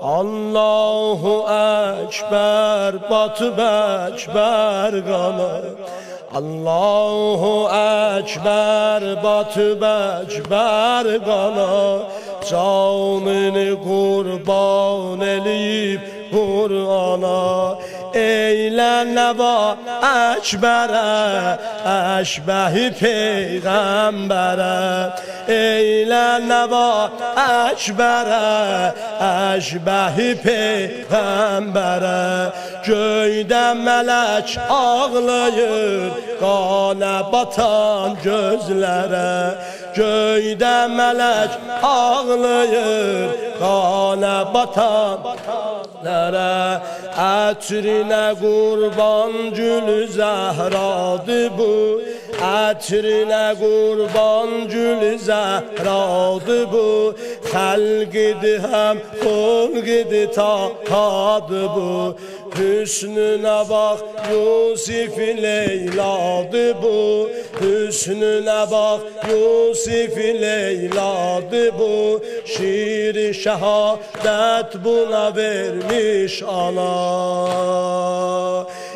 Allahu Ekber, batıb Ekber qana. Allahu Ekber, batıb Ekber qana. Canını qurban eləyib Qur'ana. Eylənə va Ekberə, əşbəhi Peyğəmbərə. Eylənə va Ekberə, əşbəhi Peyğəmbərə. Göydə mələk ağlayır, qana batan gözlərə. Göydə mələk ağlayır, qana batan gözlərə. Ətrinə qurban gülü zəhradır bu. Ətrinə qurban gülü zəhradır bu. Xəlqidir həm xulqidir tahadır bu. Hüsnünə bax Yusif Leyladır bu. Hüsnünə bax Yusif Leyladır bu. Şiiri şəhadət buna vermiş ana.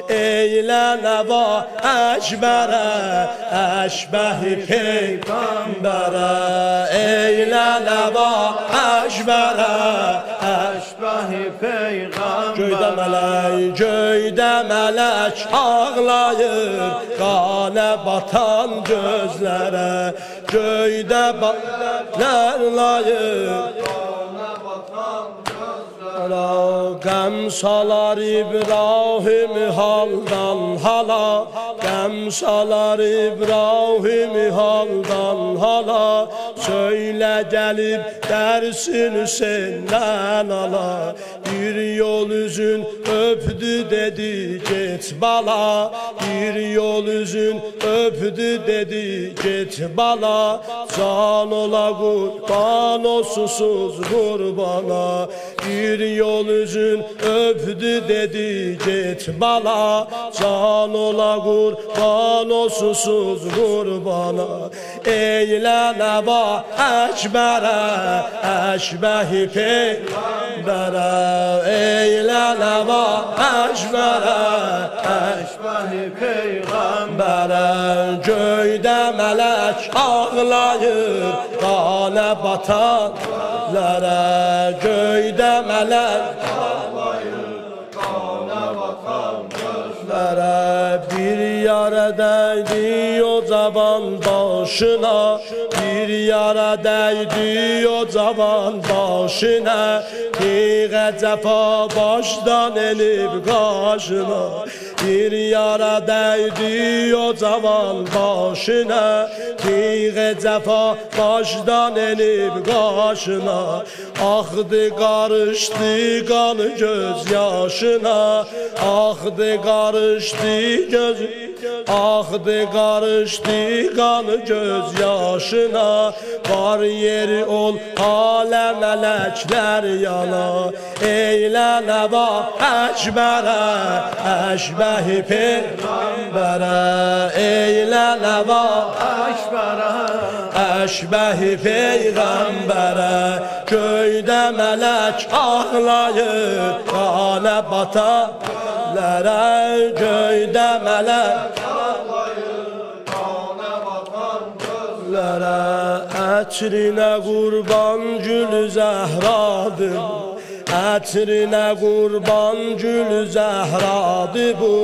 Eylənə va Ekberə, əşbəhi Peyğəmbərə. Eylənə va Ekberə, əşbəhi Peyğəmbərə. Göydə mələk ağlayır, qana batan gözlərə. Göydə ağlayır, qəm salar İbrahim haldan hala. Qəm salar İbrahim haldan hala. Söylə gəlib dərsini səndən ala. Bir yol üzün öpdü dedi get bala. Bir yol üzün öpdü dedi get bala. Can ola qurban o susuz qurbana. Bir yol üzün öpdü dedi get bala. Can ola qurban o susuz qurbana. Eylənə va Ekberə, əşbəhi Peyğəmbərə. Eylənə va Ekberə, əşbəhi Peyğəmbərə. Göydə mələk ağlayır, qana batanlərə. Göydə mələk ağlayır, qana batanlərə. Bir yara dəydi o cavan başına. Bir yara dəydi o cavan başına. Tiğə cəfa başdan elib qaşına. Bir yara dəydi o cavan başına. Tiğə cəfa başdan elib qaşına. Axdı qarışdı qanı göz yaşına. Axdı qarışdı göz, axdı qarışdı qanı göz yaşına. Var yeri ol alə mələklər yana. Eylənə va Ekberə, əşbəhi Peyğəmbərə. Eylənə va Ekberə, əşbəhi Peyğəmbərə. Göydə mələk ağlayır, qana batanlərə. Göydə mələk ağlayır, qana batanlərə. Ətrinə qurban gülü zəhradır. Ətrinə qurban gülü zəhradır bu.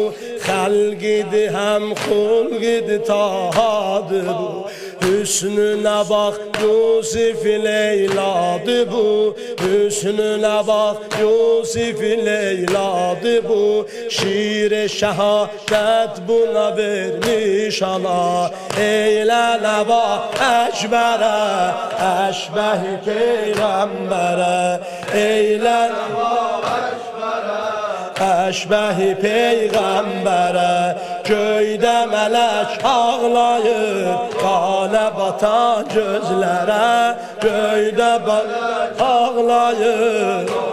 Xəlqidir həm xulqidir tahadır bu. Hüsnünə bax Yusif Leyladır bu. Hüsnünə bax Yusif Leyladır bu. Şiiri şəhadət buna vermiş ana. Eylənə va Ekberə, əşbəhi Peyğəmbərə. Eylənə va Ekberə, əşbəhi Peyğəmbərə. Göydə mələk ağlayır, qana batan gözlərə. Göydə mələk ağlayır.